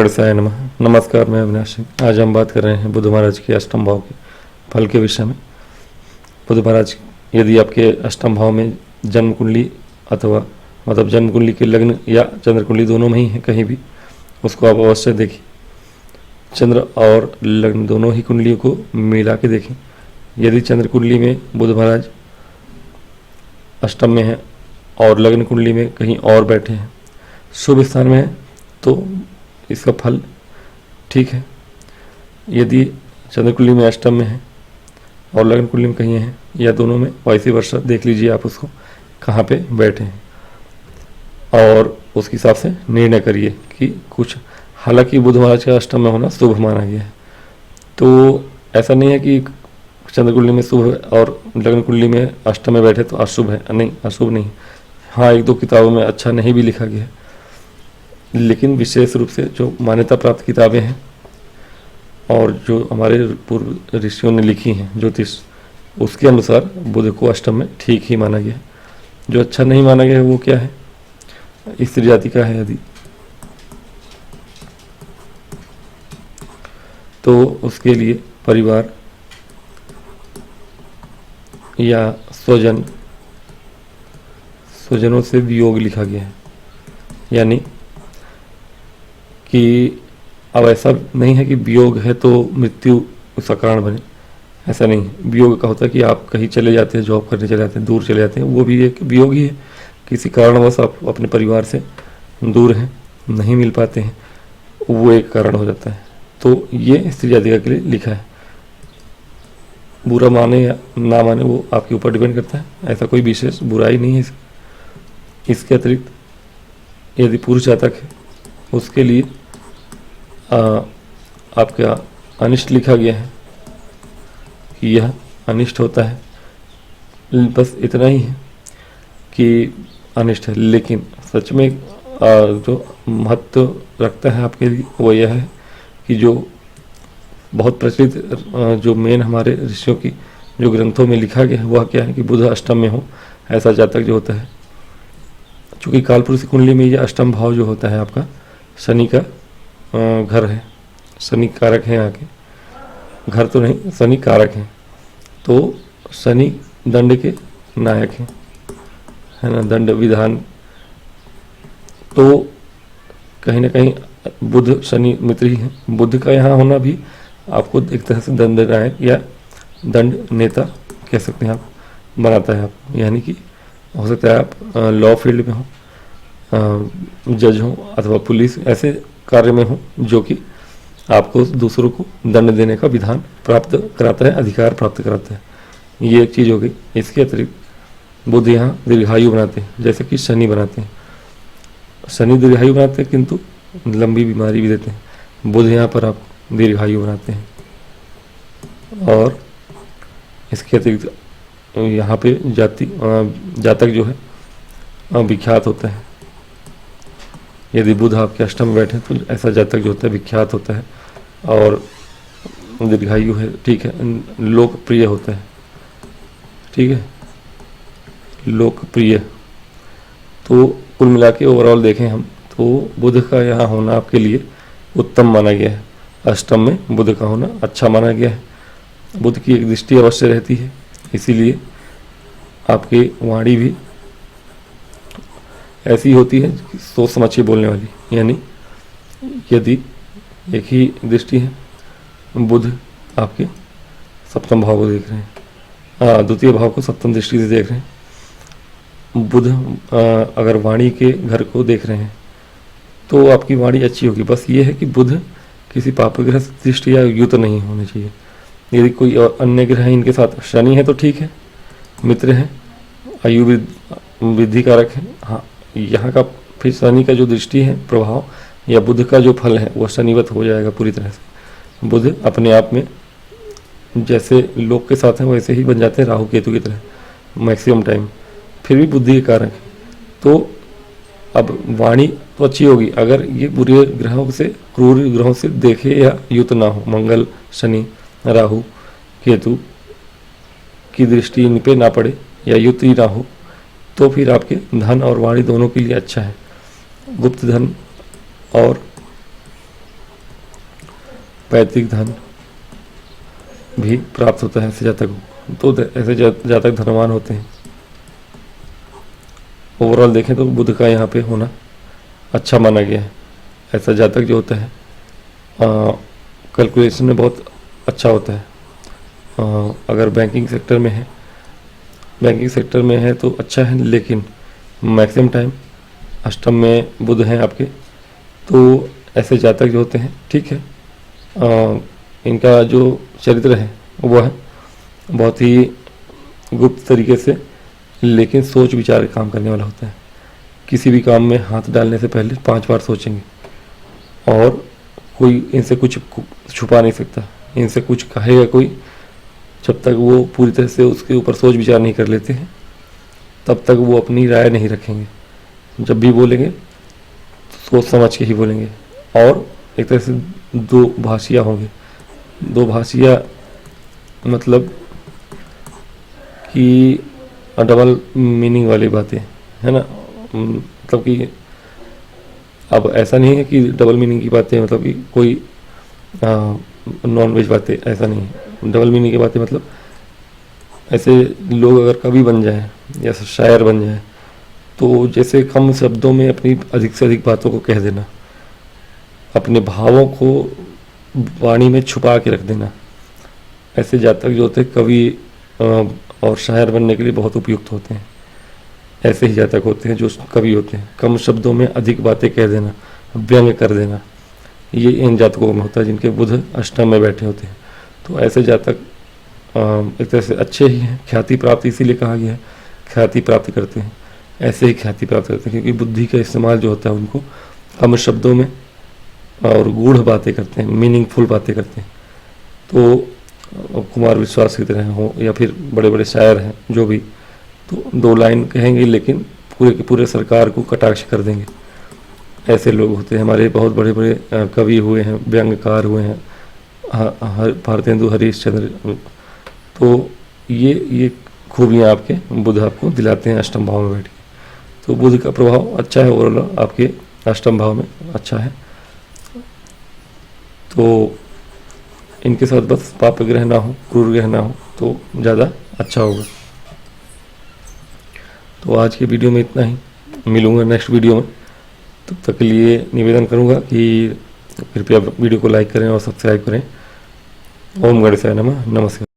गणेशाय नमः। नमस्कार, मैं अविनाश सिंह। आज हम बात कर रहे हैं बुध महाराज के अष्टम भाव के फल के विषय में। बुध महाराज यदि आपके अष्टम भाव में जन्म कुंडली अथवा मतलब जन्म कुंडली के लग्न या चंद्र कुंडली दोनों में ही है कहीं भी, उसको आप अवश्य देखें। चंद्र और लग्न दोनों ही कुंडलियों को मिला के देखें। यदि चंद्र कुंडली में बुध महाराज अष्टम में है और लग्न कुंडली में कहीं और बैठे हैं, शुभ स्थान में है, तो इसका फल ठीक है। यदि चंद्र कुंडली में अष्टम में है और लग्न कुंडली में कहीं है या दोनों में, वैसे वर्षा देख लीजिए आप उसको कहाँ पे बैठे हैं और उसके हिसाब से निर्णय करिए कि कुछ। हालांकि बुध महाराज का अष्टम में होना शुभ माना गया है, तो ऐसा नहीं है कि चंद्र कुंडली में शुभ है और लग्न कुंडली में अष्टम में बैठे तो अशुभ है। नहीं, अशुभ नहीं। हाँ, एक दो किताबों में अच्छा नहीं भी लिखा गया है, लेकिन विशेष रूप से जो मान्यता प्राप्त किताबें हैं और जो हमारे पूर्व ऋषियों ने लिखी हैं ज्योतिष, उसके अनुसार बुध को अष्टम में ठीक ही माना गया है। जो अच्छा नहीं माना गया है वो क्या है, स्त्री जाति का है यदि, तो उसके लिए परिवार या स्वजनों से वियोग लिखा गया है। यानी कि अब ऐसा नहीं है कि वियोग है तो मृत्यु उसका कारण बने, ऐसा नहीं है। वियोग का होता है कि आप कहीं चले जाते हैं, जॉब करने चले जाते हैं, दूर चले जाते हैं, वो भी एक वियोग ही है। किसी कारणवश आप अपने परिवार से दूर हैं, नहीं मिल पाते हैं, वो एक कारण हो जाता है। तो ये स्त्री जातिका के लिए लिखा है। बुरा माने या ना माने वो आपके ऊपर डिपेंड करता है, ऐसा कोई विशेष बुराई नहीं है। इसके अतिरिक्त यदि पुरुष जातक है उसके लिए आपका अनिष्ट लिखा गया है कि यह अनिष्ट होता है। बस इतना ही है कि अनिष्ट है, लेकिन सच में जो महत्व रखता है आपके लिए वो यह है कि जो बहुत प्रचलित जो मेन हमारे ऋषियों की जो ग्रंथों में लिखा गया है वह क्या है कि बुध अष्टम में हो ऐसा जातक जो होता है। चूँकि कालपुरुष की कुंडली में यह अष्टम भाव जो होता है आपका शनि का घर है, शनि कारक है। यहाँ के घर तो नहीं, शनि कारक हैं, तो शनि दंड के नायक हैं, है ना, दंड विधान। तो कहीं ना कहीं बुध शनि मित्र ही है। बुध का यहाँ होना भी आपको एक तरह से दंड नायक या दंड नेता कह सकते हैं आप, बनाता है आप। यानी कि हो सकता है आप लॉ फील्ड में हो, जज हो अथवा पुलिस, ऐसे कार्य में हो जो कि आपको दूसरों को दंड देने का विधान प्राप्त कराता है, अधिकार प्राप्त कराता है। ये एक चीज़ हो गई। इसके अतिरिक्त बुध यहाँ दीर्घायु बनाते हैं, जैसे कि शनि बनाते हैं। शनि दीर्घायु बनाते हैं किंतु लंबी बीमारी भी देते हैं। बुध यहाँ पर आप दीर्घायु बनाते हैं। और इसके अतिरिक्त यहाँ पे जातक जो है विख्यात होता है। यदि बुध आपके अष्टम में बैठे तो ऐसा जातक जो होता है विख्यात होता है और दीर्घायु है, ठीक है, लोकप्रिय होता है, ठीक है, लोकप्रिय। तो कुल मिला के ओवरऑल देखें हम तो बुध का यहाँ होना आपके लिए उत्तम माना गया है। अष्टम में बुध का होना अच्छा माना गया है। बुध की एक दृष्टि अवश्य रहती है, इसीलिए आपकी वाणी भी ऐसी होती है सोच समझ के बोलने वाली। यानी यदि एक ही दृष्टि है, बुध आपके सप्तम भाव को देख रहे हैं, द्वितीय भाव को सप्तम दृष्टि से देख रहे हैं, बुध अगर वाणी के घर को देख रहे हैं तो आपकी वाणी अच्छी होगी। बस ये है कि बुध किसी पापग्रह दृष्टि या युत नहीं होनी चाहिए। यदि कोई अन्य ग्रह इनके साथ, शनि है तो ठीक है, मित्र है, आयु वृद्धि कारक है। हाँ, यहाँ का फिर शनि का जो दृष्टि है प्रभाव या बुध का जो फल है वह शनिवत हो जाएगा पूरी तरह से। बुध अपने आप में जैसे लोग के साथ हैं वैसे ही बन जाते हैं राहु केतु की तरह मैक्सिमम टाइम, फिर भी बुद्धि के कारक है। तो अब वाणी तो अच्छी होगी अगर ये बुरे ग्रहों से, क्रूर ग्रहों से देखे या युत ना हो, मंगल शनि राहु केतु की दृष्टि इन पे ना पड़े या युत ही ना हो, तो फिर आपके धन और वाणी दोनों के लिए अच्छा है। गुप्त धन और पैतृक धन भी प्राप्त होता है ऐसे जातक को। तो ऐसे जातक धनवान होते हैं। ओवरऑल देखें तो बुध का यहाँ पे होना अच्छा माना गया है। ऐसा जातक जो होता है कैलकुलेशन में बहुत अच्छा होता है। अगर बैंकिंग सेक्टर में है तो अच्छा है, लेकिन मैक्सिमम टाइम अष्टम में बुध हैं आपके, तो ऐसे जातक जो होते हैं, ठीक है, इनका जो चरित्र है वो है बहुत ही गुप्त तरीके से, लेकिन सोच विचार काम करने वाला होता है। किसी भी काम में हाथ डालने से पहले 5 बार सोचेंगे, और कोई इनसे कुछ छुपा नहीं सकता। इनसे कुछ कहेगा कोई, जब तक वो पूरी तरह से उसके ऊपर सोच विचार नहीं कर लेते हैं, तब तक वो अपनी राय नहीं रखेंगे। जब भी बोलेंगे सोच समझ के ही बोलेंगे। और एक तरह से दो भाषिया होंगे। दो भाषिया मतलब कि डबल मीनिंग वाली बातें, है ना। मतलब कि अब ऐसा नहीं है कि डबल मीनिंग की बातें मतलब कि कोई नॉन वेज बातें, ऐसा नहीं है। डबल मीनिंग की बातें मतलब ऐसे लोग अगर कवि बन जाए या शायर बन जाए, तो जैसे कम शब्दों में अपनी अधिक से अधिक बातों को कह देना, अपने भावों को वाणी में छुपा के रख देना। ऐसे जातक जो होते हैं कवि और शायर बनने के लिए बहुत उपयुक्त होते हैं। ऐसे ही जातक होते हैं जो कवि होते हैं। कम शब्दों में अधिक बातें कह देना, व्यंग कर देना, ये इन जातकों में होता है जिनके बुध अष्टम में बैठे होते हैं। तो ऐसे जातक एक तरह से अच्छे ही हैं। ख्याति प्राप्त इसीलिए कहा गया है, ख्याति प्राप्त करते हैं। ऐसे ही ख्याति प्राप्त करते हैं क्योंकि बुद्धि का इस्तेमाल जो होता है उनको कम शब्दों में और गूढ़ बातें करते हैं, मीनिंगफुल बातें करते हैं। तो कुमार विश्वास की तरह हो या फिर बड़े बड़े शायर हैं जो भी, तो 2 लाइन कहेंगे लेकिन पूरे के पूरे सरकार को कटाक्ष कर देंगे। ऐसे लोग होते हैं। हमारे बहुत बड़े बड़े कवि हुए हैं, व्यंग्यकार हुए हैं, भारतेंदु हरीशचंद्र। तो ये खूबियाँ आपके बुध आपको दिलाते हैं अष्टम भाव में बैठ के। तो बुध का प्रभाव अच्छा है, ओवरऑल आपके अष्टम भाव में अच्छा है। तो इनके साथ बस पाप ग्रह ना हो, क्रूर ग्रह ना हो तो ज़्यादा अच्छा होगा। तो आज के वीडियो में इतना ही। मिलूंगा नेक्स्ट वीडियो में। तब तक के लिए निवेदन करूंगा कि कृपया वीडियो को लाइक करें और सब्सक्राइब करें। ओम गणेशाय नमः। नमस्कार।